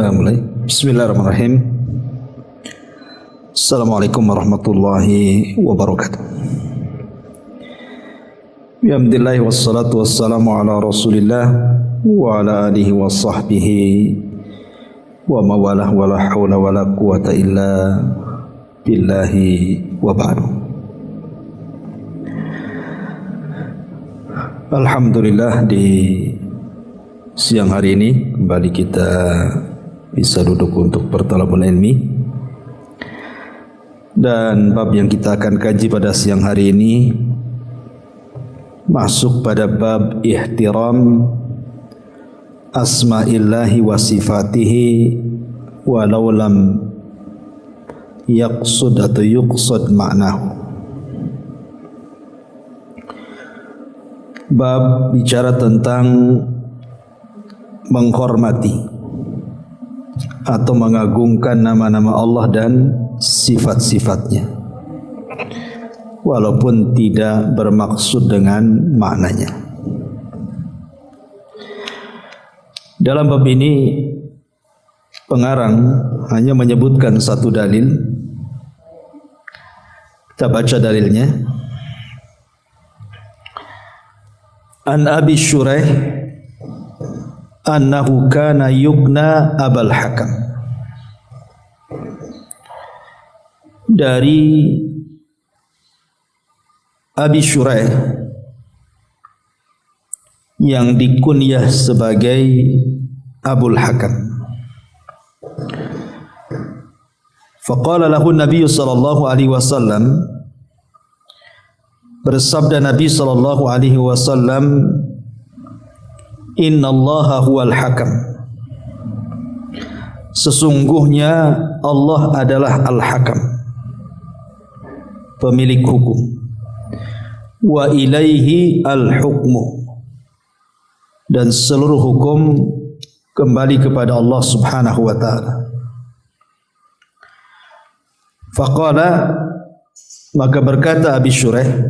Kita mulai. Bismillahirrahmanirrahim. Assalamualaikum warahmatullahi wabarakatuh. Bihamdillahi wassalatu wassalamu ala rasulillah wa ala alihi wa sahbihi wa mawalah wa la hawla wa la quwata illa billahi wa ba'du. Alhamdulillah, di siang hari ini kembali kita bisa duduk untuk bertalabul ilmi, dan bab yang kita akan kaji pada siang hari ini masuk pada bab ihtiram asma'illahi wa sifatihi walau lam yaqsud atau yuqsad ma'nahu. Bab bicara tentang menghormati atau mengagungkan nama-nama Allah dan sifat-sifatnya walaupun tidak bermaksud dengan maknanya. Dalam bab ini pengarang hanya menyebutkan satu dalil. Kita baca dalilnya. An Abi Shuraih annahu kana yugna Abul Hakam. Dari Abi Shuraih yang dikunyah sebagai Abul Hakam. Faqala lahu Nabi sallallahu alaihi wasallam, bersabda Nabi sallallahu alaihi wasallam, innallaha huwal hakam, sesungguhnya Allah adalah al-hakam, pemilik hukum. Wa ilaihi al-hukmu, dan seluruh hukum kembali kepada Allah subhanahu wa ta'ala. Faqala, maka berkata Abi Shuraih,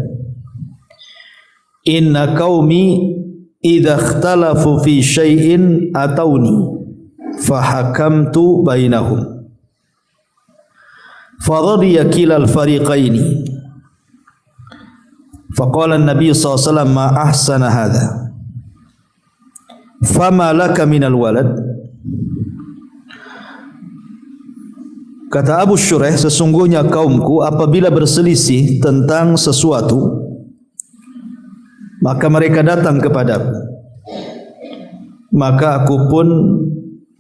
inna qaumi idza ikhtalafu fi syai'in atawni fahakamtu bainahum faradiya kilal fariqaini. Faqala an-nabiy sallallahu alaihi wasallam, ma ahsana hadha fama laka minal walad. Kata Abu Shuraih, sesungguhnya kaumku apabila berselisih tentang sesuatu, maka mereka datang kepadaku, maka aku pun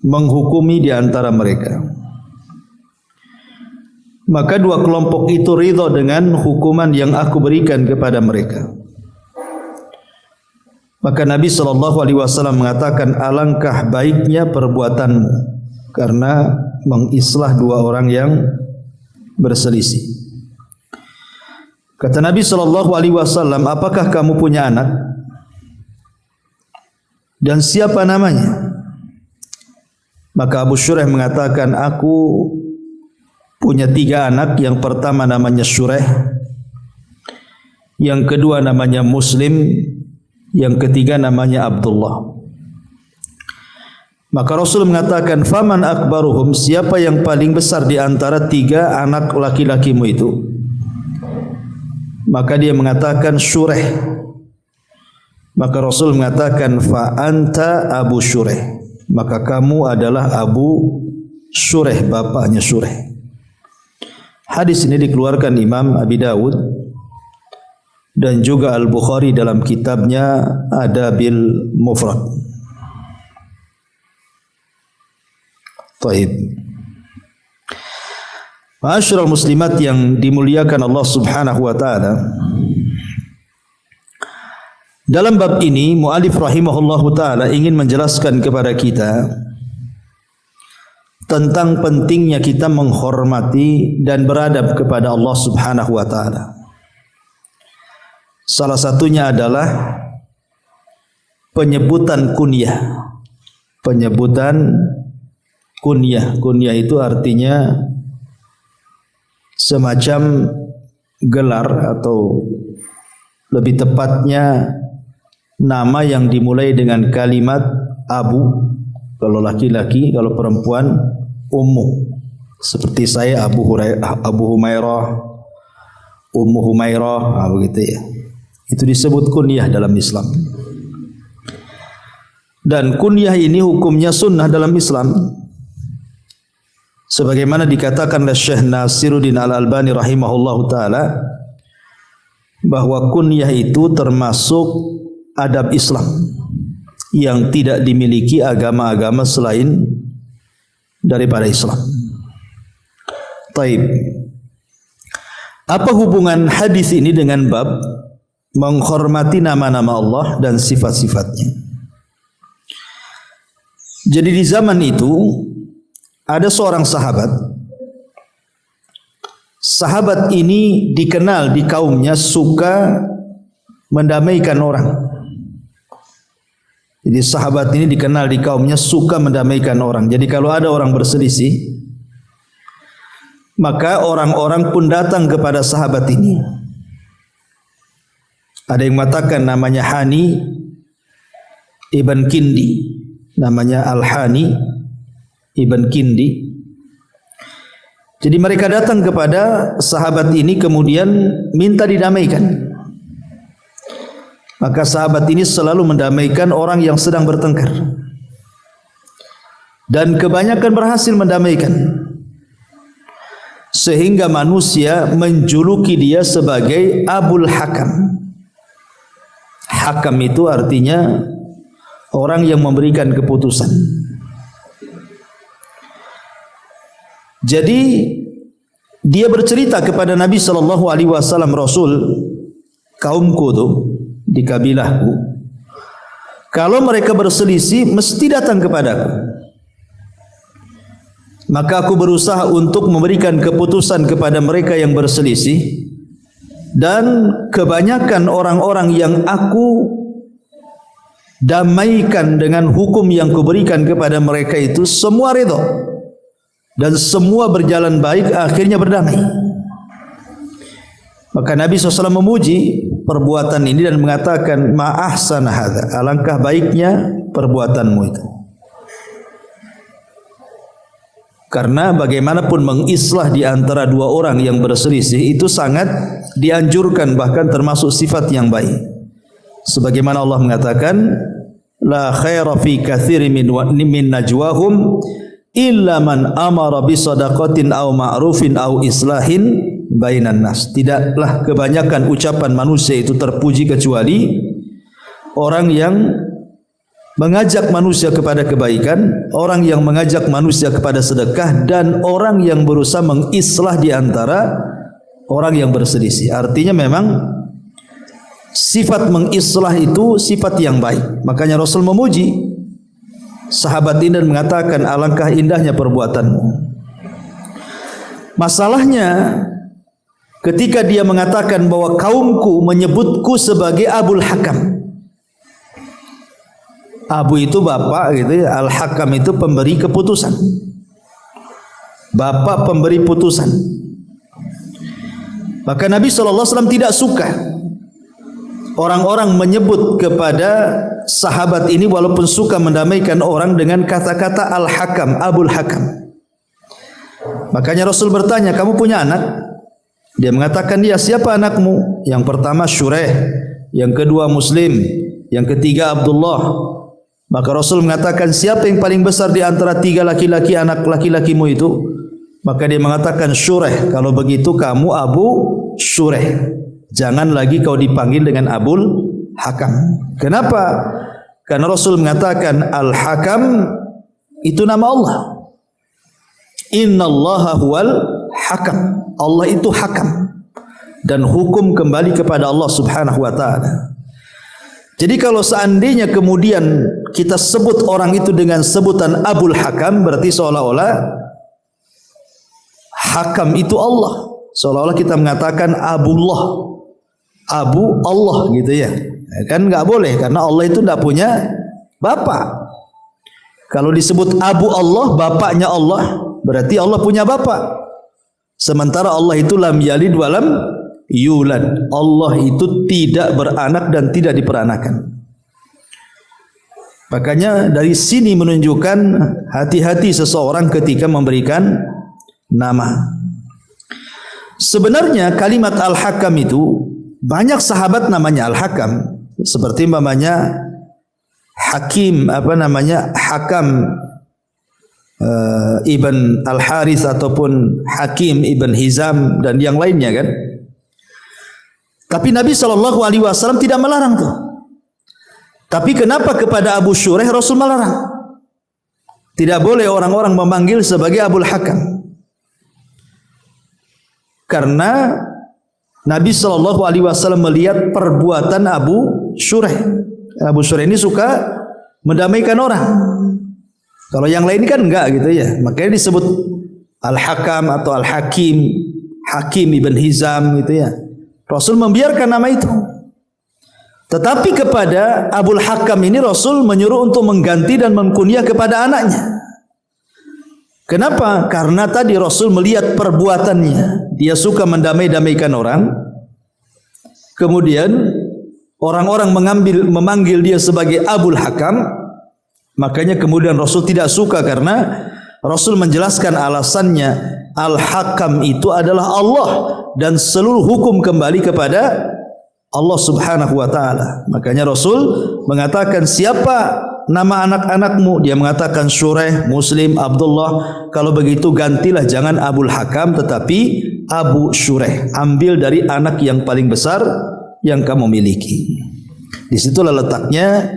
menghukumi di antara mereka. Maka dua kelompok itu ridha dengan hukuman yang aku berikan kepada mereka. Maka Nabi SAW mengatakan, alangkah baiknya perbuatanmu karena mengislah dua orang yang berselisih. Kata Nabi SAW, apakah kamu punya anak? Dan siapa namanya? Maka Abu Shuraih mengatakan, aku punya 3 anak. Yang pertama namanya Shuraih, yang kedua namanya Muslim, yang ketiga namanya Abdullah. Maka Rasul mengatakan, faman akbaruhum, siapa yang paling besar di antara 3 anak laki-lakimu itu? Maka dia mengatakan Shuraih. Maka Rasul mengatakan, fa anta Abu Shuraih, maka kamu adalah Abu Shuraih, bapaknya Shuraih. Hadis ini dikeluarkan Imam Abi Dawud dan juga Al-Bukhari dalam kitabnya Adabil Mufrad. Taib. Ma'asyiral muslimat yang dimuliakan Allah Subhanahu wa taala. Dalam bab ini muallif rahimahullahu taala ingin menjelaskan kepada kita tentang pentingnya kita menghormati dan beradab kepada Allah Subhanahu wa taala. Salah satunya adalah penyebutan kunyah. Penyebutan kunyah. Kunyah itu artinya semacam gelar atau lebih tepatnya nama yang dimulai dengan kalimat Abu Kalau laki-laki, kalau perempuan ummu. Seperti saya Abu Humairah, Ummu Humairah, begitu ya. Itu disebut kunyah dalam Islam. Dan kunyah ini hukumnya sunnah dalam Islam. Sebagaimana dikatakan oleh Syekh Nasiruddin Al-Albani rahimahullahu taala bahwa kunyah itu termasuk adab Islam yang tidak dimiliki agama-agama selain daripada Islam. Taib. Apa hubungan hadis ini dengan bab menghormati nama-nama Allah dan sifat-sifatnya? Jadi di zaman itu ada seorang sahabat. Sahabat ini dikenal di kaumnya suka mendamaikan orang. Jadi sahabat ini dikenal di kaumnya suka mendamaikan orang. Jadi kalau ada orang berselisih, maka orang-orang pun datang kepada sahabat ini. Ada yang mengatakan namanya Hani Ibn Kindi, namanya Al-Hani Ibn Kindi. Jadi mereka datang kepada sahabat ini kemudian minta didamaikan. Maka sahabat ini selalu mendamaikan orang yang sedang bertengkar. Dan kebanyakan berhasil mendamaikan. Sehingga manusia menjuluki dia sebagai Abul Hakam. Hakam itu artinya orang yang memberikan keputusan. Jadi dia bercerita kepada Nabi sallallahu alaihi wasallam, Rasul, kaumku tuh di kabilahku, kalau mereka berselisih mesti datang kepadaku. Maka aku berusaha untuk memberikan keputusan kepada mereka yang berselisih, dan kebanyakan orang-orang yang aku damaikan dengan hukum yang kuberikan kepada mereka itu semua ridha dan semua berjalan baik, akhirnya berdamai. Maka Nabi SAW memuji perbuatan ini dan mengatakan, ma ahsana hadza, alangkah baiknya perbuatanmu itu. Karena bagaimanapun mengislah di antara dua orang yang berselisih itu sangat dianjurkan, bahkan termasuk sifat yang baik. Sebagaimana Allah mengatakan, la khaira fi katsirin min najwahum illa man amara bi shadaqatin aw ma'rufin aw islahin bainan nas. Tidaklah kebanyakan ucapan manusia itu terpuji kecuali orang yang mengajak manusia kepada kebaikan, orang yang mengajak manusia kepada sedekah, dan orang yang berusaha mengislah di antara orang yang berselisih. Artinya memang sifat mengislah itu sifat yang baik. Makanya Rasul memuji sahabat ini dan mengatakan, alangkah indahnya perbuatanmu. Masalahnya ketika dia mengatakan bahwa kaumku menyebutku sebagai Abul Hakam. Abu itu bapak gitu ya, Al-Hakam itu pemberi keputusan. Bapak pemberi putusan. Maka Nabi SAW tidak suka orang-orang menyebut kepada sahabat ini walaupun suka mendamaikan orang dengan kata-kata Al-Hakam, Abul Hakam. Makanya Rasul bertanya, kamu punya anak? Dia mengatakan, ya, siapa anakmu? Yang pertama Syureh, yang kedua Muslim, yang ketiga Abdullah. Maka Rasul mengatakan, siapa yang paling besar di antara tiga laki-laki anak laki-lakimu itu? Maka dia mengatakan Syureh. Kalau begitu kamu Abu Syureh. Jangan lagi kau dipanggil dengan Abul Hakam. Kenapa? Karena Rasul mengatakan Al-Hakam itu nama Allah. Innallaha huwal Hakam. Allah itu hakam. Dan hukum kembali kepada Allah Subhanahu wa ta'ala. Jadi kalau seandainya kemudian kita sebut orang itu dengan sebutan Abul Hakam, berarti seolah-olah Hakam itu Allah. Seolah-olah kita mengatakan Abullah, Abu Allah gitu ya. Kan nggak boleh, karena Allah itu tidak punya bapak. Kalau disebut Abu Allah, bapaknya Allah, berarti Allah punya bapak. Sementara Allah itu lam yalid walam yulad. Allah itu tidak beranak dan tidak diperanakan. Makanya dari sini menunjukkan hati-hati seseorang ketika memberikan nama. Sebenarnya kalimat Al-Hakam itu banyak sahabat namanya Al-Hakam, seperti namanya Hakim, Hakam Ibn Al-Harith ataupun Hakim Ibn Hizam dan yang lainnya kan. Tapi Nabi SAW tidak melarang tuh. Tapi kenapa kepada Abu Shuraih Rasul melarang? Tidak boleh orang-orang memanggil sebagai Abul Hakam. Karena Nabi SAW melihat perbuatan Abu Shuraih. Abu Shuraih ini suka mendamaikan orang. Kalau yang lain kan enggak gitu ya. Makanya disebut Al-Hakam atau Al-Hakim, Hakim Ibn Hizam gitu ya. Rasul membiarkan nama itu. Tetapi kepada Abul Hakam ini Rasul menyuruh untuk mengganti dan mengkunyah kepada anaknya. Kenapa? Karena tadi Rasul melihat perbuatannya. Dia suka mendamai-damaikan orang. Kemudian orang-orang memanggil dia sebagai Abul Hakam. Makanya kemudian Rasul tidak suka karena Rasul menjelaskan alasannya. Al-Hakam itu adalah Allah dan seluruh hukum kembali kepada Allah Subhanahu wa taala. Makanya Rasul mengatakan, siapa nama anak-anakmu? Dia mengatakan Shuraih, Muslim, Abdullah. Kalau begitu gantilah, jangan Abul Hakam tetapi Abu Shuraih. Ambil dari anak yang paling besar yang kamu miliki. Disitulah letaknya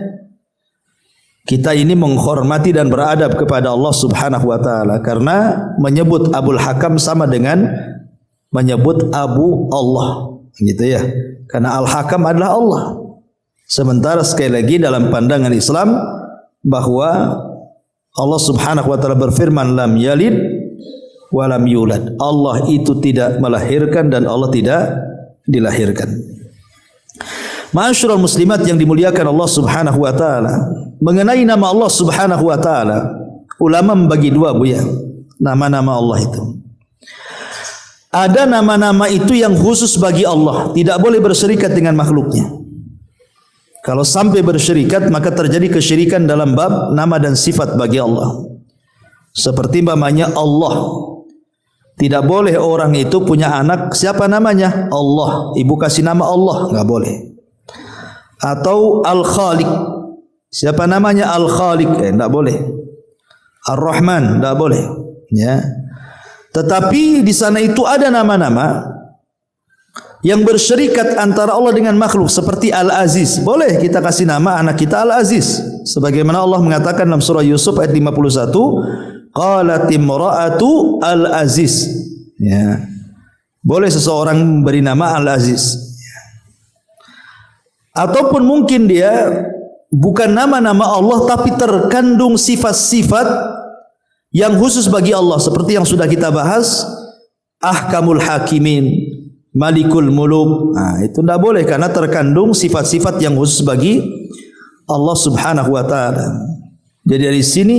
kita ini menghormati dan beradab kepada Allah Subhanahu wa taala, karena menyebut Abul Hakam sama dengan menyebut Abu Allah, gitu ya. Karena Al-Hakam adalah Allah. Sementara sekali lagi dalam pandangan Islam bahwa Allah Subhanahu wa taala berfirman, lam yalid wa lam yulad. Allah itu tidak melahirkan dan Allah tidak dilahirkan. Ma'asyiral muslimat yang dimuliakan Allah Subhanahu wa taala, mengenai nama Allah Subhanahu wa taala, ulama membagi dua Bu ya, nama-nama Allah itu. Ada nama-nama itu yang khusus bagi Allah, tidak boleh berserikat dengan makhluknya. Kalau sampai berserikat maka terjadi kesyirikan dalam bab nama dan sifat bagi Allah. Seperti namanya Allah. Tidak boleh orang itu punya anak, siapa namanya? Allah. Ibu kasih nama Allah, enggak boleh. Atau Al-Khaliq. Siapa namanya? Al-Khaliq, enggak boleh. Ar-Rahman, enggak boleh. Ya. Tetapi di sana itu ada nama-nama yang berserikat antara Allah dengan makhluk, seperti Al-Aziz. Boleh kita kasih nama anak kita Al-Aziz, sebagaimana Allah mengatakan dalam surah Yusuf ayat 51, qalat imra'atu Al-Aziz. Ya. Boleh seseorang memberi nama Al-Aziz. Ataupun mungkin dia bukan nama-nama Allah tapi terkandung sifat-sifat yang khusus bagi Allah, seperti yang sudah kita bahas, Ahkamul Hakimin, Malikul Muluk. Nah, itu tidak boleh karena terkandung sifat-sifat yang khusus bagi Allah Subhanahu wa taala. Jadi dari sini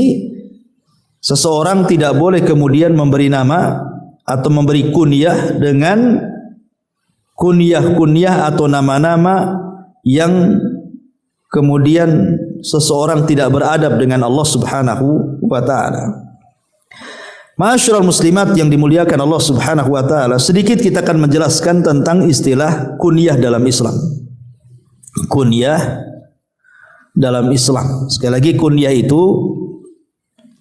seseorang tidak boleh kemudian memberi nama atau memberi kunyah dengan kunyah-kunyah atau nama-nama yang kemudian seseorang tidak beradab dengan Allah Subhanahu wa taala. Ma'asyiral muslimat yang dimuliakan Allah Subhanahu wa taala, sedikit kita akan menjelaskan tentang istilah kunyah dalam Islam. Kunyah dalam Islam. Sekali lagi, kunyah itu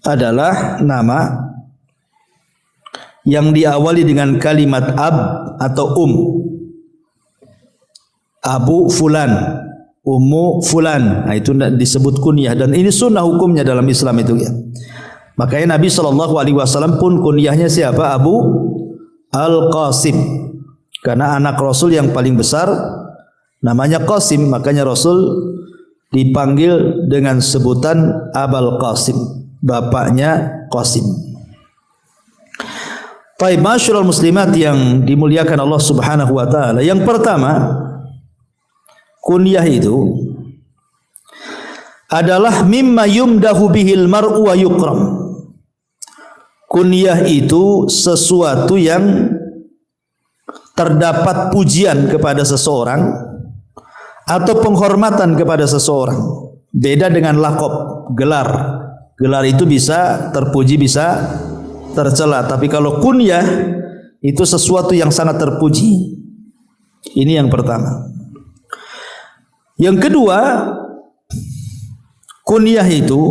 adalah nama yang diawali dengan kalimat ab atau Abu fulan, ummu fulan. Nah, itu disebut kunyah dan ini sunnah hukumnya dalam Islam itu ya. Makanya Nabi SAW pun kunyahnya siapa? Abu Al-Qasim. Karena anak Rasul yang paling besar namanya Qasim, makanya Rasul dipanggil dengan sebutan Abul Qasim, bapaknya Qasim. Baik, ma'asyiral muslimat yang dimuliakan Allah Subhanahu wa taala. Yang pertama, kunyah itu adalah mimma yumdahu bihil mar'u wa yukram. Kunyah itu sesuatu yang terdapat pujian kepada seseorang atau penghormatan kepada seseorang. Beda dengan laqab, gelar. Gelar itu bisa terpuji, bisa tercela. Tapi kalau kunyah itu sesuatu yang sangat terpuji. Ini yang pertama. Yang kedua, kunyah itu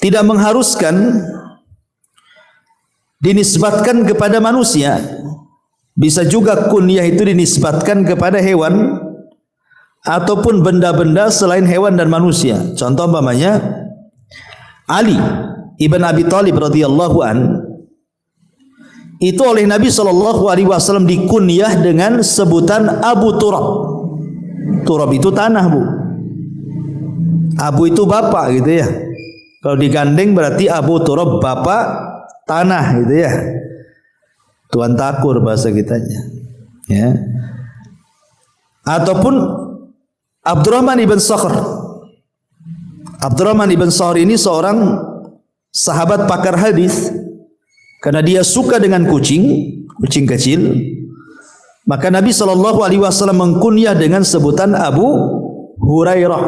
tidak mengharuskan dinisbatkan kepada manusia. Bisa juga kunyah itu dinisbatkan kepada hewan ataupun benda-benda selain hewan dan manusia. Contoh umpamanya Ali ibn Abi Thalib radhiyallahu an, itu oleh Nabi SAW dikunyah dengan sebutan Abu Turab. Turab itu tanah, Bu. Abu itu bapak gitu ya. Kalau digandeng berarti Abu Turab, bapak tanah gitu ya. Tuan takur bahasa kitanya. Ya. Ataupun Abdurrahman ibn Sakhr. Abdurrahman ibn Sakhr ini seorang sahabat pakar hadis. Karena dia suka dengan kucing kecil, maka Nabi SAW mengkunyah dengan sebutan Abu Hurairah.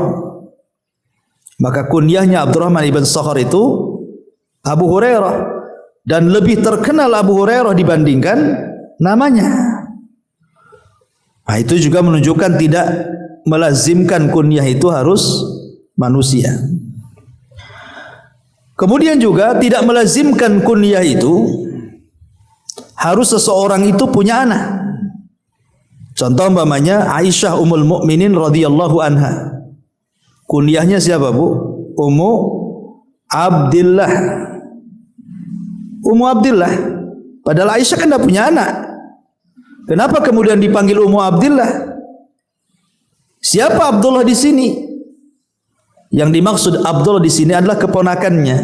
Maka kunyahnya Abdurrahman ibn Sakhr itu Abu Hurairah, dan lebih terkenal Abu Hurairah dibandingkan namanya. Nah, itu juga menunjukkan tidak melazimkan kunyah itu harus manusia. Kemudian juga tidak melazimkan kunyah itu harus seseorang itu punya anak. Contoh umpamanya Aisyah Ummul Mukminin radhiyallahu anha. Kunyahnya siapa, Bu? Ummu Abdillah. Ummu Abdillah. Padahal Aisyah kan tidak punya anak. Kenapa kemudian dipanggil Ummu Abdillah? Siapa Abdullah di sini? Yang dimaksud Abdullah di sini adalah keponakannya,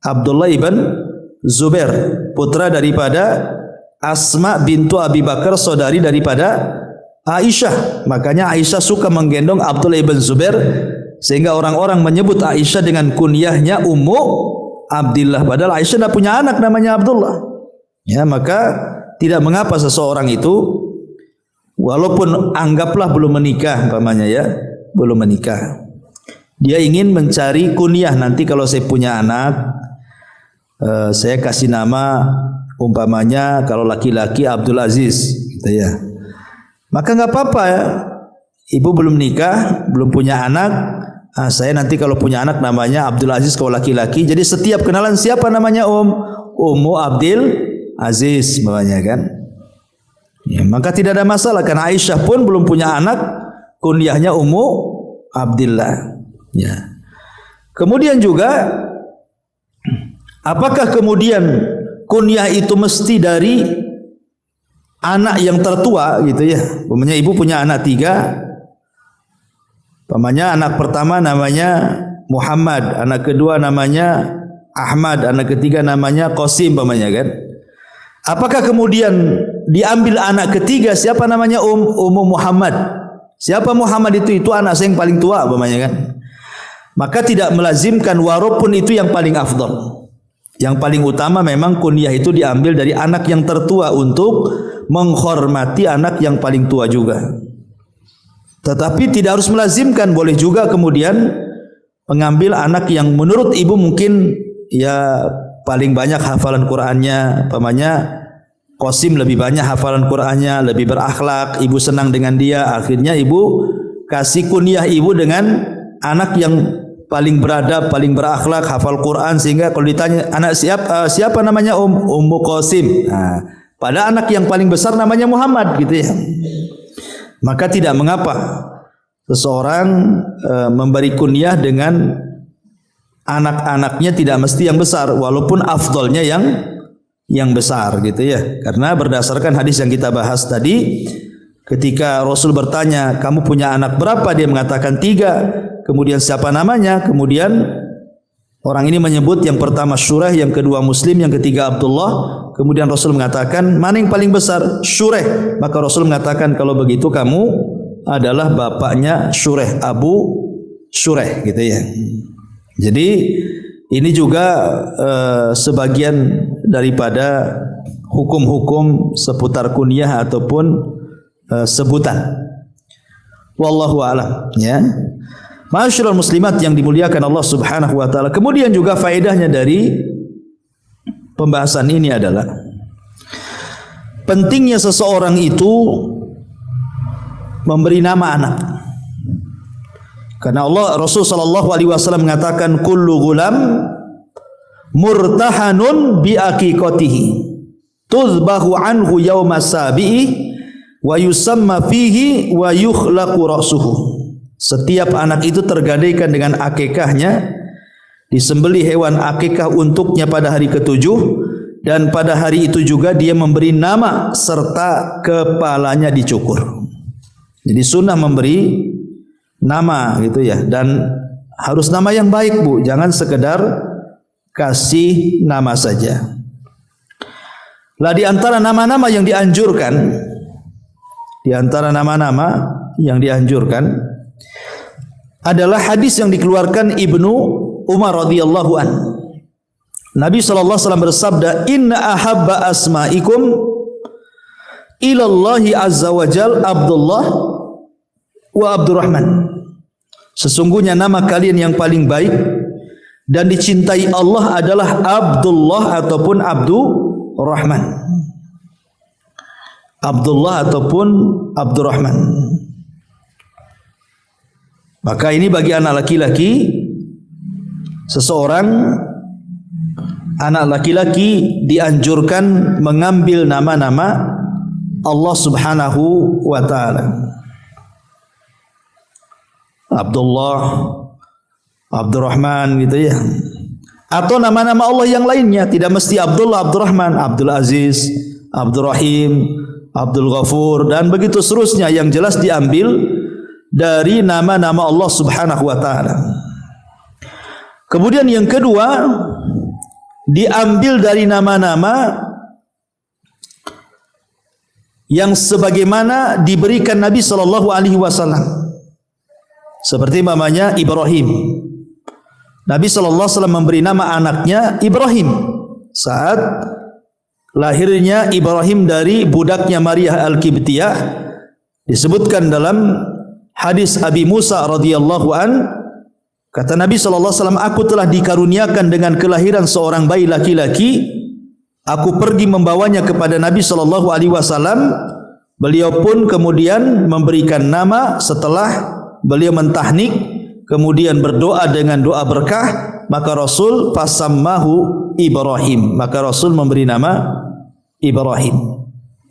Abdullah ibn Zubair, putra daripada Asma bintu Abi Bakar, saudari daripada Aisyah. Makanya Aisyah suka menggendong Abdullah ibn Zubair, sehingga orang-orang menyebut Aisyah dengan kunyahnya Ummu Abdillah. Padahal Aisyah tidak punya anak namanya Abdullah. Ya, maka tidak mengapa seseorang itu walaupun anggaplah belum menikah, umpamanya ya, belum menikah, dia ingin mencari kunyah. Nanti kalau saya punya anak, saya kasih nama umpamanya kalau laki-laki Abdul Aziz, gitu ya. Maka nggak apa-apa ya. Ibu belum nikah, belum punya anak. Saya nanti kalau punya anak namanya Abdul Aziz kalau laki-laki. Jadi setiap kenalan siapa namanya Ummu Abdul Aziz, namanya kan. Ya, maka tidak ada masalah karena Aisyah pun belum punya anak, kunyahnya Ummu Abdillah. Ya. Kemudian juga apakah kemudian kunyah itu mesti dari anak yang tertua gitu ya? Umpamanya ibu punya anak 3. Umpamanya anak pertama namanya Muhammad, anak kedua namanya Ahmad, anak ketiga namanya Qasim umpamanya kan? Apakah kemudian diambil anak ketiga siapa namanya Ummu Muhammad? Siapa Muhammad itu? Itu anak saya yang paling tua umpamanya kan? Maka tidak melazimkan walaupun itu yang paling afdal. Yang paling utama memang kunyah itu diambil dari anak yang tertua untuk menghormati anak yang paling tua juga. Tetapi tidak harus melazimkan, boleh juga kemudian mengambil anak yang menurut ibu mungkin ya paling banyak hafalan Qur'annya, umpamanya Qasim lebih banyak hafalan Qur'annya, lebih berakhlak, ibu senang dengan dia, akhirnya ibu kasih kunyah ibu dengan anak yang paling beradab, paling berakhlak, hafal Quran, sehingga kalau ditanya anak siapa namanya Ummu Qasim. Nah, pada anak yang paling besar namanya Muhammad gitu ya. Maka tidak mengapa seseorang memberi kunyah dengan anak-anaknya tidak mesti yang besar, walaupun afdolnya yang besar gitu ya. Karena berdasarkan hadis yang kita bahas tadi, ketika Rasul bertanya, kamu punya anak berapa? Dia mengatakan 3. Kemudian siapa namanya? Kemudian orang ini menyebut yang pertama Syureh, yang kedua Muslim, yang ketiga Abdullah. Kemudian Rasul mengatakan, mana yang paling besar? Syureh. Maka Rasul mengatakan, kalau begitu kamu adalah bapaknya Syureh, Abu Syureh gitu ya. Jadi ini juga sebagian daripada hukum-hukum seputar kunyah ataupun sebutan. Wallahu a'lam ya. Ma'asyiral muslimat yang dimuliakan Allah Subhanahu wa taala. Kemudian juga faedahnya dari pembahasan ini adalah pentingnya seseorang itu memberi nama anak. Karena Allah Rasul sallallahu alaihi wasallam mengatakan kullu ghulam murtahanun bi aqiqatihi tuzbahu anhu yaumas sabi'i wa yusamma fihi wa yukhlaqu ra'suhu. Setiap anak itu tergadaikan dengan akikahnya, disembelih hewan akikah untuknya pada hari ketujuh, dan pada hari itu juga dia memberi nama serta kepalanya dicukur. Jadi sunnah memberi nama gitu ya, dan harus nama yang baik Bu, jangan sekedar kasih nama saja. Lah di antara nama-nama yang dianjurkan, adalah hadis yang dikeluarkan Ibnu Umar radhiyallahu an. Nabi sallallahu alaihi wasallam bersabda, "Inna ahabba asma'ikum ila Allah azza wa jal Abdullah wa Abdurrahman." Sesungguhnya nama kalian yang paling baik dan dicintai Allah adalah Abdullah ataupun Abdurrahman. Abdullah ataupun Abdurrahman. Maka ini bagi anak laki-laki, seseorang anak laki-laki dianjurkan mengambil nama-nama Allah Subhanahu wa taala. Abdullah, Abdurrahman gitu ya. Atau nama-nama Allah yang lainnya, tidak mesti Abdullah, Abdurrahman, Abdul Aziz, Abdurrahim, Abdul Ghafur dan begitu seterusnya, yang jelas diambil dari nama-nama Allah Subhanahu wa taala. Kemudian yang kedua, diambil dari nama-nama yang sebagaimana diberikan Nabi sallallahu alaihi wasallam. Seperti namanya Ibrahim. Nabi sallallahu alaihi wasallam memberi nama anaknya Ibrahim saat lahirnya Ibrahim dari budaknya Maria Al-Qibtiyah. Disebutkan dalam hadis Abi Musa radhiyallahu an, kata Nabi sallallahu alaihi wasallam, aku telah dikaruniakan dengan kelahiran seorang bayi laki-laki. Aku pergi membawanya kepada Nabi sallallahu alaihi wasallam. Beliau pun kemudian memberikan nama setelah beliau mentahnik, kemudian berdoa dengan doa berkah, maka Rasul fasammahu Ibrahim. Maka Rasul memberi nama Ibrahim.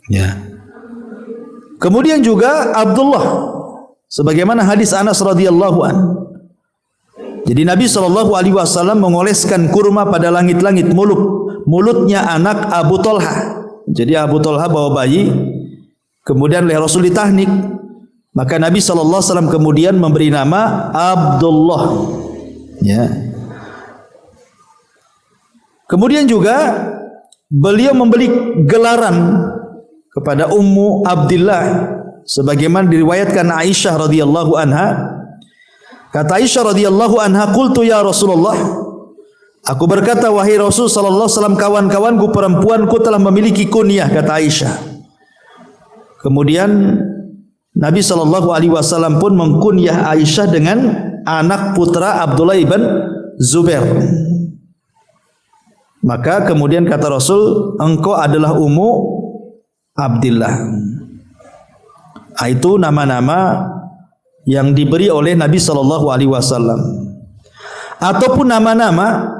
Ya. Kemudian juga Abdullah, sebagaimana hadis Anas radhiyallahu an. Jadi Nabi sallallahu alaihi wasallam mengoleskan kurma pada langit-langit mulutnya anak Abu Talha. Jadi Abu Talha bawa bayi, kemudian oleh Rasul ditahnik. Maka Nabi sallallahu alaihi wasallam kemudian memberi nama Abdullah. Ya. Kemudian juga beliau memberi gelaran kepada Ummu Abdillah, sebagaimana diriwayatkan Aisyah radhiyallahu anha. Kata Aisyah radhiyallahu anha, qultu ya Rasulullah, aku berkata wahai Rasul sallallahu alaihi wasallam, kawan-kawanku perempuanku telah memiliki kunyah, kata Aisyah. Kemudian Nabi sallallahu alaihi wasallam pun mengkunyah Aisyah dengan anak putra Abdullah ibn Zubair. Maka kemudian kata Rasul, engkau adalah Ummu Abdillah. Itu nama-nama yang diberi oleh Nabi sallallahu alaihi wasallam. Ataupun nama-nama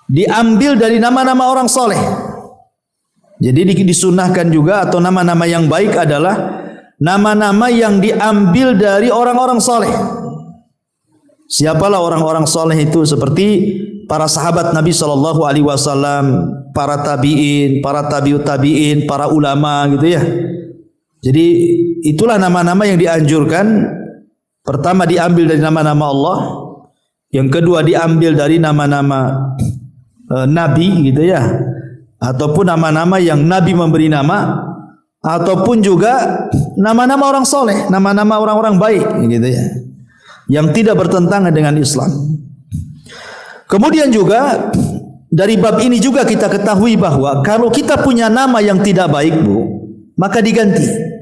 diambil dari nama-nama orang soleh. Jadi disunahkan juga, atau nama-nama yang baik adalah nama-nama yang diambil dari orang-orang soleh. Siapalah orang-orang soleh itu? Seperti para sahabat Nabi sallallahu alaihi wasallam, para tabi'in, para tabi'ut tabi'in, para ulama gitu ya. Jadi itulah nama-nama yang dianjurkan. Pertama diambil dari nama-nama Allah, yang kedua diambil dari nama-nama nabi gitu ya, ataupun nama-nama yang Nabi memberi nama, ataupun juga nama-nama orang soleh, nama-nama orang-orang baik gitu ya, yang tidak bertentangan dengan Islam. Kemudian juga dari bab ini juga kita ketahui bahwa kalau kita punya nama yang tidak baik Bu, maka diganti.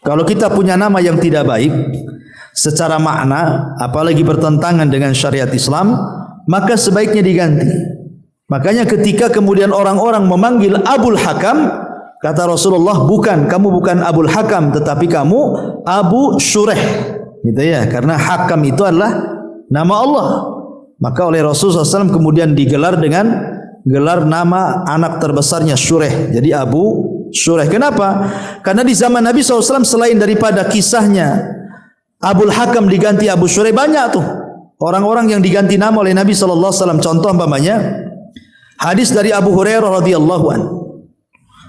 Kalau kita punya nama yang tidak baik secara makna, apalagi bertentangan dengan syariat Islam, maka sebaiknya diganti. Makanya ketika kemudian orang-orang memanggil Abul Hakam, kata Rasulullah, bukan, kamu bukan Abul Hakam, tetapi kamu Abu Shureh, gitu ya, karena Hakam itu adalah nama Allah. Maka oleh Rasulullah SAW kemudian digelar dengan gelar nama anak terbesarnya Shureh, jadi Abu Shureh. Kenapa? Karena di zaman Nabi SAW selain daripada kisahnya Abul Hakam diganti Abu Shureh, banyak tuh orang-orang yang diganti nama oleh Nabi SAW. Contoh umpamanya hadis dari Abu Hurairah radhiyallahu anhu.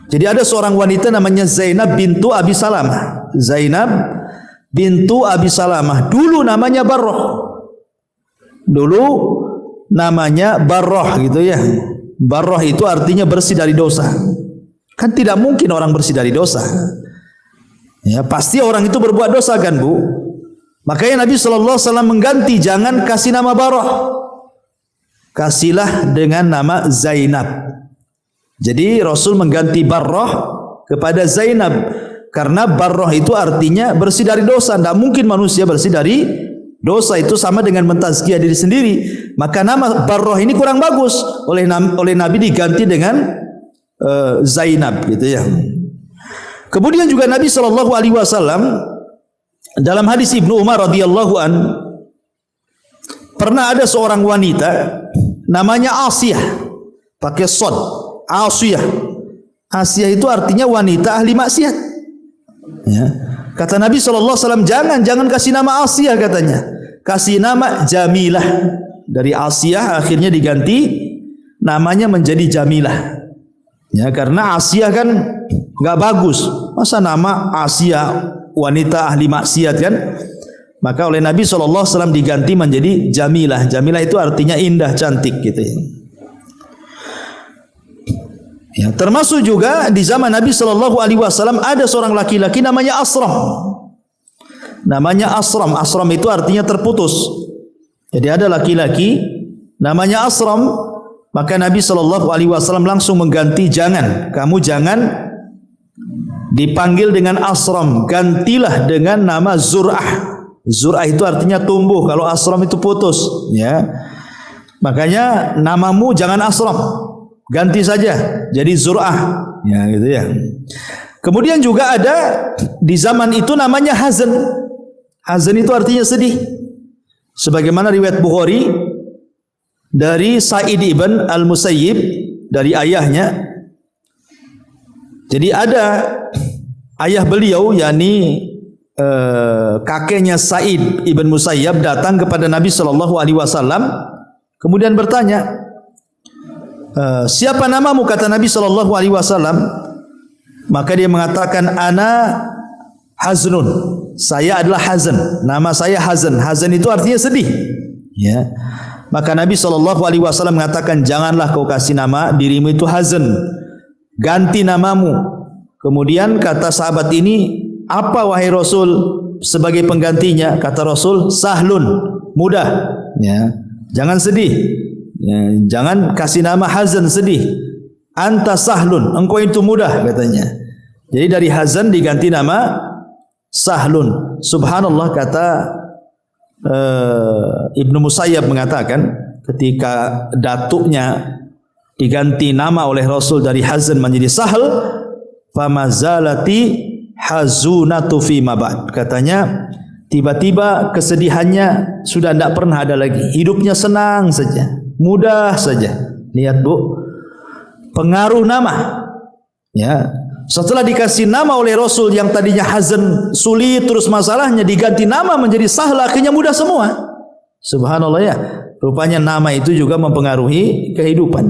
Jadi ada seorang wanita namanya Zainab bintu Abi Salamah. Zainab bintu Abi Salamah. Dulu namanya Barrah. Dulu namanya Barrah gitu ya. Barrah itu artinya bersih dari dosa. Kan tidak mungkin orang bersih dari dosa. Ya, pasti orang itu berbuat dosa kan, Bu? Makanya Nabi SAW mengganti, jangan kasih nama Barrah, kasihlah dengan nama Zainab. Jadi Rasul mengganti Barrah kepada Zainab, karena Barrah itu artinya bersih dari dosa. Tidak mungkin manusia bersih dari dosa, itu sama dengan mentazkiyah diri sendiri. Maka nama Barrah ini kurang bagus, oleh Nabi diganti dengan Zainab, gitu ya. Kemudian juga Nabi SAW dalam hadis Ibnu Umar radhiyallahu an, pernah ada seorang wanita namanya Asiyah, pakai shad, Asiyah. Asiyah itu artinya wanita ahli maksiat. Ya. Kata Nabi SAW, jangan kasih nama Asiyah, katanya, kasih nama Jamilah. Dari Asiyah akhirnya diganti namanya menjadi Jamilah. Ya, karena Asiyah kan nggak bagus. Masa nama Asiyah wanita ahli maksiat kan? Maka oleh Nabi SAW diganti menjadi Jamilah. Jamilah itu artinya indah, cantik gitu ya. Ya, termasuk juga di zaman Nabi SAW ada seorang laki-laki namanya Asram. Namanya Asram. Asram itu artinya terputus. Jadi ada laki-laki namanya Asram. Maka Nabi SAW langsung mengganti, kamu jangan dipanggil dengan Asram, gantilah dengan nama Zur'ah. Zur'ah itu artinya tumbuh, kalau Asram itu putus, ya. Makanya namamu jangan Asram, ganti saja jadi Zur'ah, ya gitu ya. Kemudian juga ada di zaman itu namanya Hazan. Hazan itu artinya sedih. Sebagaimana riwayat Bukhari dari Sa'id ibn Al-Musayyib dari ayahnya. Jadi ada ayah beliau, yakni kakeknya Sa'id ibn Musayyab, datang kepada Nabi SAW, kemudian bertanya, siapa namamu? Kata Nabi SAW. Maka dia mengatakan, ana Haznun, saya adalah Hazan, nama saya Hazan. Hazan itu artinya sedih, ya. Maka Nabi SAW mengatakan, janganlah kau kasih nama dirimu itu Hazan, ganti namamu. Kemudian kata sahabat ini, apa wahai Rasul sebagai penggantinya? Kata Rasul, Sahlun, mudah, ya. Jangan sedih, ya. Jangan kasih nama Hazan, sedih. Anta Sahlun, engkau itu mudah, katanya. Jadi dari Hazan diganti nama Sahlun. Subhanallah, kata Ibnu Musayyab mengatakan, ketika datuknya diganti nama oleh Rasul dari Hazan menjadi Sahl, famazalati hazunatu fi mabad, katanya tiba-tiba kesedihannya sudah tidak pernah ada lagi, hidupnya senang saja, mudah saja. Lihat Bu, pengaruh nama, ya. Setelah dikasih nama oleh Rasul yang tadinya Hazan sulit terus masalahnya, diganti nama menjadi Sahl, akhirnya mudah semua. Subhanallah, ya. Rupanya nama itu juga mempengaruhi kehidupan.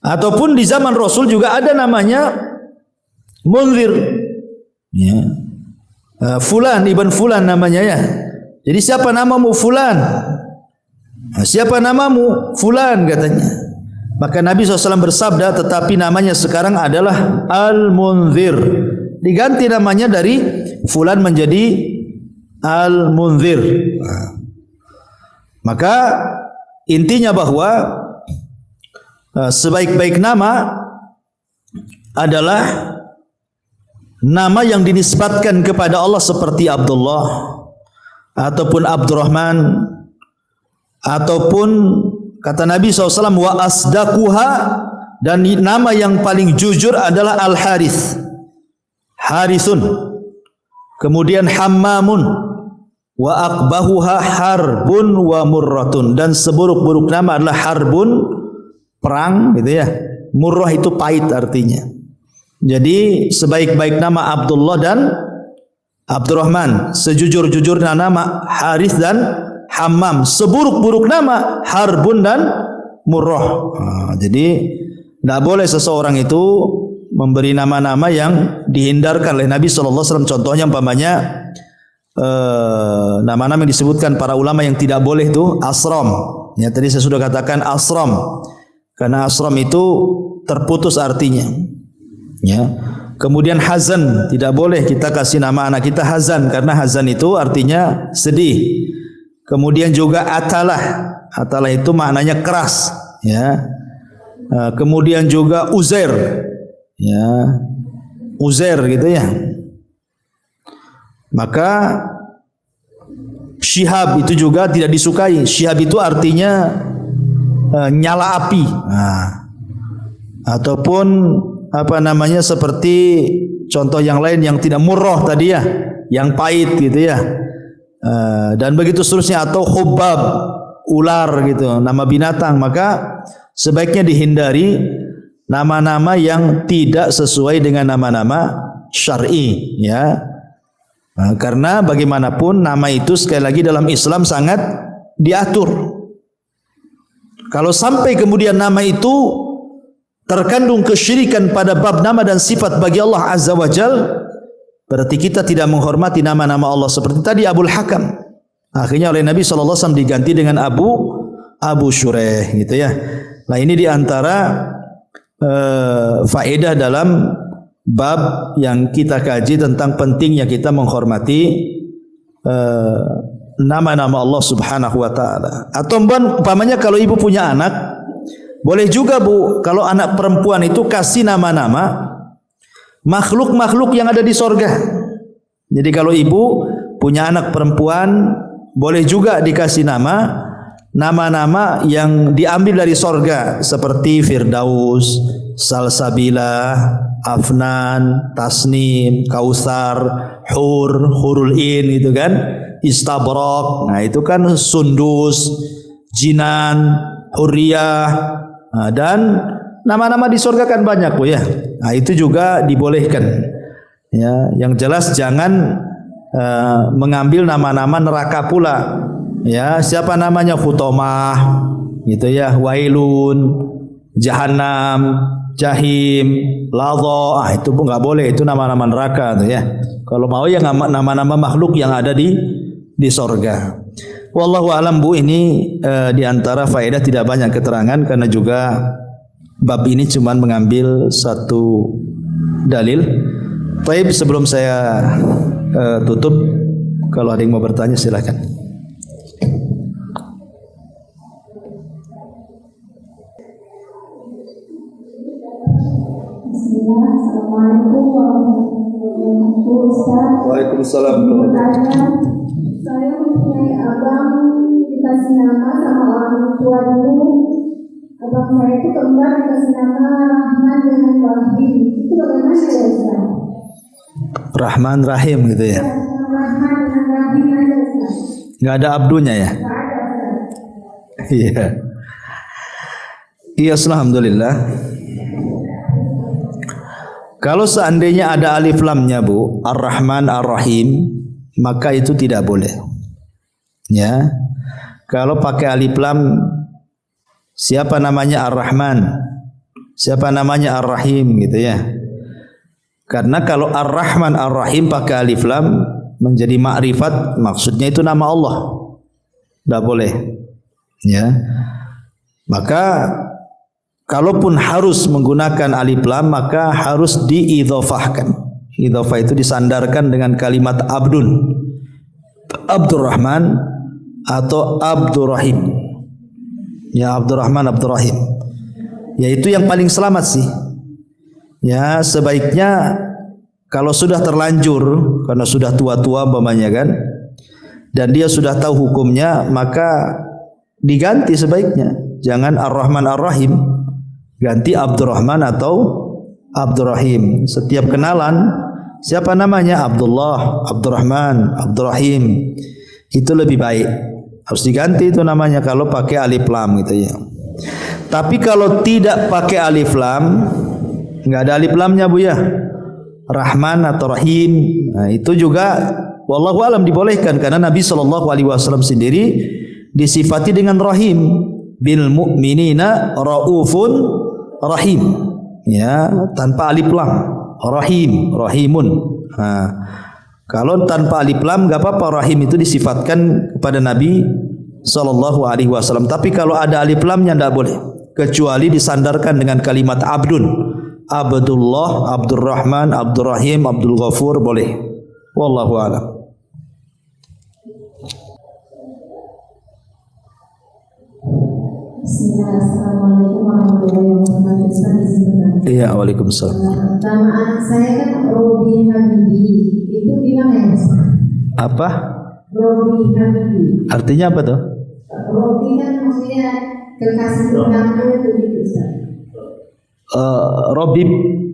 Ataupun di zaman Rasul juga ada namanya Munzir, ya. Fulan ibn Fulan namanya, ya. Jadi siapa namamu? Fulan. Siapa namamu? Fulan, katanya. Maka Nabi SAW bersabda, tetapi namanya sekarang adalah Al-Munzir. Diganti namanya dari Fulan menjadi Al-Munzir. Maka intinya bahwa sebaik-baik nama adalah nama yang dinisbatkan kepada Allah seperti Abdullah ataupun Abdurrahman, ataupun kata Nabi SAW, wa asdaquha, dan nama yang paling jujur adalah Al-Harith, Harithun, kemudian Hammamun, wa aqbahuha Harbun wa Murratun, dan seburuk-buruk nama adalah Harbun, perang gitu ya, Murrah itu pahit artinya. Jadi sebaik-baik nama Abdullah dan Abdurrahman, sejujur-jujurnya nama Harith dan Hammam, seburuk-buruk nama Harbun dan Murrah. Jadi tidak boleh seseorang itu memberi nama-nama yang dihindarkan oleh Nabi SAW. Contohnya umpamanya nama-nama yang disebutkan para ulama yang tidak boleh itu asram. Ya, tadi saya sudah katakan asram, karena asram itu terputus artinya. Ya. Kemudian hazan, tidak boleh kita kasih nama anak kita hazan, karena hazan itu artinya sedih. Kemudian juga atalah, atalah itu maknanya keras. Ya. Kemudian juga Uzair, ya, Uzair gitu ya. Maka Syihab itu juga tidak disukai. Syihab itu artinya nyala api. Ataupun apa namanya, seperti contoh yang lain yang tidak murrah tadi ya, yang pahit gitu ya. Dan begitu seterusnya, atau Khubab, ular gitu, nama binatang. Maka sebaiknya dihindari nama-nama yang tidak sesuai dengan nama-nama syar'i, ya. Karena bagaimanapun nama itu sekali lagi dalam Islam sangat diatur. Kalau sampai kemudian nama itu terkandung kesyirikan pada bab nama dan sifat bagi Allah Azza wa Jal, berarti kita tidak menghormati nama-nama Allah. Seperti tadi Abul Hakam, akhirnya oleh Nabi SAW diganti dengan Abu Shureh gitu ya. Nah, ini diantara faedah dalam bab yang kita kaji tentang pentingnya kita menghormati nama-nama Allah Subhanahu wa taala. Atau umpamanya kalau ibu punya anak, boleh juga Bu, kalau anak perempuan itu kasih nama-nama makhluk-makhluk yang ada di sorga. Jadi kalau ibu punya anak perempuan, boleh juga dikasih nama-nama yang diambil dari sorga, seperti Firdaus, Salsabilah, Afnan, Tasnim, Kausar, Hurul In, itu kan, Istabrak. Nah, itu kan Sundus, Jinan, Hurriyah. Nah, dan nama-nama di surga kan banyak Bu ya. Nah, itu juga dibolehkan. Ya, yang jelas jangan mengambil nama-nama neraka pula. Ya, siapa namanya Khutomah, gitu ya, Wailun, Jahannam, Jahim, Ladha. Itu pun nggak boleh, itu nama-nama neraka tuh ya. Kalau mau ya nama-nama makhluk yang ada di sorga. Wallahu alam Bu, ini diantara faedah tidak banyak keterangan, karena juga bab ini cuma mengambil satu dalil. Baik, sebelum saya tutup, kalau ada yang mau bertanya silakan. Assalamualaikum warahmatullahi wabarakatuh. Waalaikumsalam. Saya mempunyai abang dikasih nama sama orang tua dulu. Abang saya itu kembar dikasih nama Rahman dengan Rahim. Itu bagaimana ya Ustaz? Rahman Rahim gitu ya. Rahman dengan Rahim aja Ustaz. Nggak ada abdunya ya? Nggak ada Ustaz. Iya. Iya, alhamdulillah. Kalau seandainya ada alif lamnya Bu, Ar-Rahman Ar-Rahim, maka itu tidak boleh. Ya. Kalau pakai alif lam, siapa namanya Ar-Rahman, siapa namanya Ar-Rahim gitu ya. Karena kalau Ar-Rahman Ar-Rahim pakai alif lam menjadi makrifat, maksudnya itu nama Allah. Tidak boleh. Ya. Maka kalaupun harus menggunakan alif lam, maka harus diidhofahkan. Idhofah itu disandarkan dengan kalimat Abdun, Abdurrahman atau Abdurrahim. Ya, Abdurrahman, Abdurrahim. Ya, itu yang paling selamat sih. Ya, sebaiknya kalau sudah terlanjur karena sudah tua-tua umpamanya kan, dan dia sudah tahu hukumnya, maka diganti sebaiknya. Jangan Ar-Rahman Ar-Rahim, ganti Abdurrahman atau Abdurrahim. Setiap kenalan siapa namanya, Abdullah, Abdurrahman, Abdurrahim, itu lebih baik. Harus diganti itu namanya kalau pakai alif lam gitu ya. Tapi kalau tidak pakai alif lam, enggak ada alif lamnya Bu ya, Rahman atau Rahim, nah itu juga wallahu alam dibolehkan karena Nabi SAW sendiri disifati dengan Rahim, bil mu'minina raufun rahim, ya, tanpa alif lam, Rahim, Rahimun. Nah, kalau tanpa alif lam enggak apa-apa, Rahim itu disifatkan kepada Nabi SAW. Tapi kalau ada alif lamnya enggak boleh, kecuali disandarkan dengan kalimat abdun, Abdullah, Abdurrahman, Abdurrahim, Abdul Ghafur boleh. Wallahu a'lam. Assalamualaikum warahmatullahi wabarakatuh. Iya, waalaikumsalam. Nama saya kan Robi Habibi. Itu gimana ya Mas? Apa? Robi Habibi. Artinya apa tuh? Robi kan maksudnya kekasih Tuhanku itu gitu Ustaz. Robib.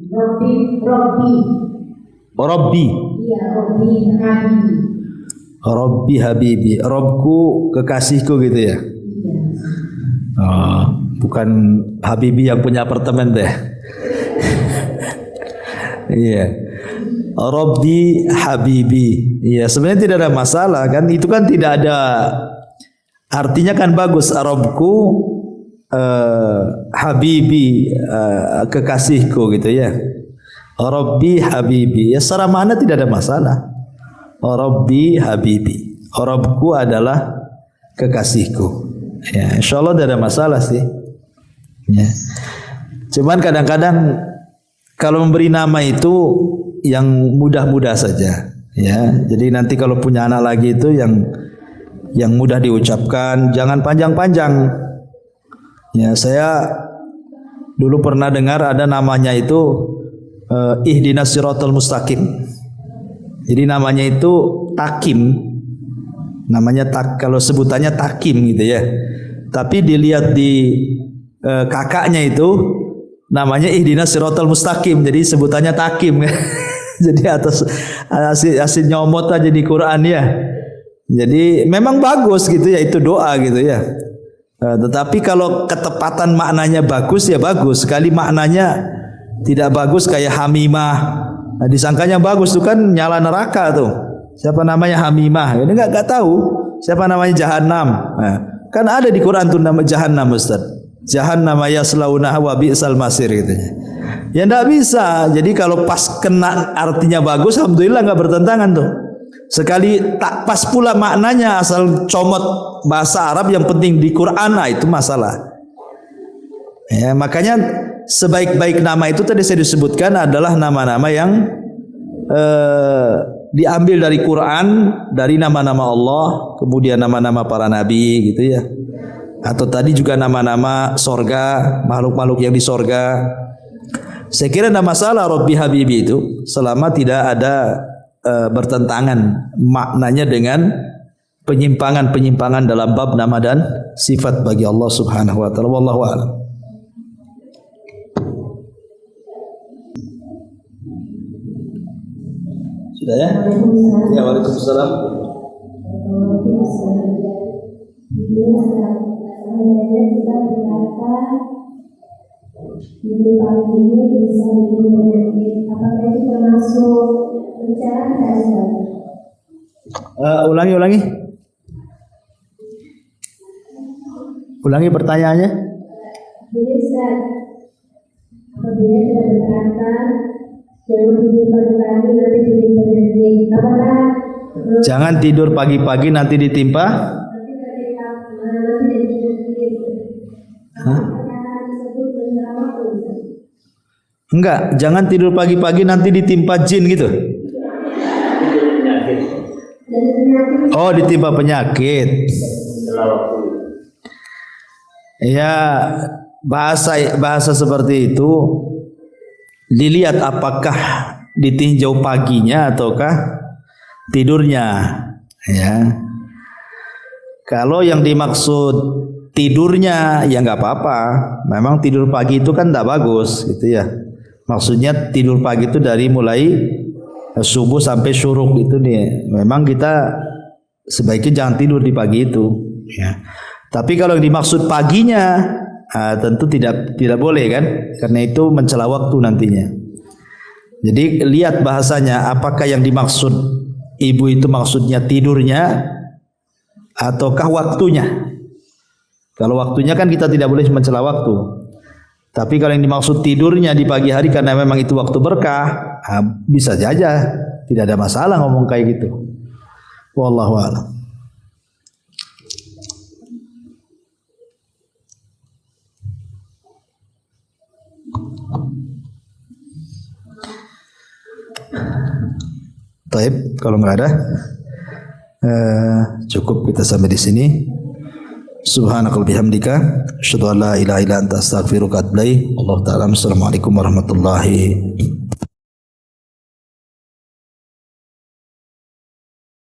Robbi. Iya, Robi Habibi. Robbi Habibi. Robku kekasihku gitu ya. Bukan Habibi yang punya apartemen deh. Iya. Robbi Habibi. Iya, sebenarnya tidak ada masalah kan. Itu kan tidak ada, artinya kan bagus. Robku Habibi, kekasihku gitu ya. Robbi Habibi. Ya secara makna tidak ada masalah. Robbi Habibi. Robku adalah kekasihku. Ya, insyaallah tidak ada masalah sih. Ya. Cuman kadang-kadang kalau memberi nama itu yang mudah-mudah saja, ya. Jadi nanti kalau punya anak lagi itu yang mudah diucapkan, jangan panjang-panjang. Ya, saya dulu pernah dengar ada namanya itu Ihdinas Siratal Mustaqim. Jadi namanya itu Takim. Namanya kalau sebutannya Takim gitu ya. Tapi dilihat di kakaknya itu namanya Ihdinas Siratal Mustaqim. Jadi sebutannya Takim. Jadi atas asin nyomot aja di Quran ya. Jadi memang bagus gitu ya, itu doa gitu ya. Tetapi kalau ketepatan maknanya bagus ya bagus. Sekali maknanya tidak bagus kayak Hamimah, nah, disangkanya bagus tuh kan nyala neraka tuh. Siapa namanya Hamimah? Ini nggak tahu siapa namanya Jahannam. Nah, kan ada di Quran tuh nama Jahannam Ustaz. Jahannam yaslaunaha wa bi'sal masir gitu. Ya enggak bisa. Jadi kalau pas kena artinya bagus, alhamdulillah enggak bertentangan tuh. Sekali tak pas pula maknanya asal comot bahasa Arab yang penting di Quran, nah itu masalah. Ya, makanya sebaik-baik nama itu tadi saya disebutkan adalah nama-nama yang diambil dari Quran, dari nama-nama Allah, kemudian nama-nama para nabi gitu ya. Atau tadi juga nama-nama sorga, makhluk-makhluk yang di sorga. Saya kira tidak masalah Rabbi Habibi itu, selama tidak ada bertentangan maknanya dengan penyimpangan-penyimpangan dalam bab nama dan sifat bagi Allah Subhanahu wa taala. Wallahu a'lam. Sudah ya? Ya, waalaikumsalam. Kita berkata hidup pagi ini bisa bikin penyakit. Apakah itu termasuk bicara tidak? Ulangi pertanyaannya. Jadi Ustaz, apabila kita berkata jangan tidur pagi-pagi nanti bikin penyakit. Apakah jangan tidur pagi-pagi nanti ditimpa? Enggak, jangan tidur pagi-pagi nanti ditimpa jin gitu. Oh, ditimpa penyakit. Ya, bahasa seperti itu dilihat apakah ditinjau paginya ataukah tidurnya, ya. Kalau yang dimaksud tidurnya ya nggak apa-apa. Memang tidur pagi itu kan tidak bagus gitu ya. Maksudnya tidur pagi itu dari mulai subuh sampai syuruk itu nih. Memang kita sebaiknya jangan tidur di pagi itu, ya. Tapi kalau yang dimaksud paginya tentu tidak boleh kan, karena itu mencela waktu nantinya. Jadi lihat bahasanya, apakah yang dimaksud ibu itu maksudnya tidurnya ataukah waktunya. Kalau waktunya kan kita tidak boleh mencela waktu. Tapi kalau yang dimaksud tidurnya di pagi hari karena memang itu waktu berkah, bisa saja, tidak ada masalah ngomong kayak gitu. Wallahu a'lam. Taib, kalau nggak ada, cukup kita sampai di sini. Subhanakal bihamdika, asyhadu an la ilaha illa anta astaghfiruka wa atubu ilaik. Allah ta'ala. Assalamualaikum warahmatullahi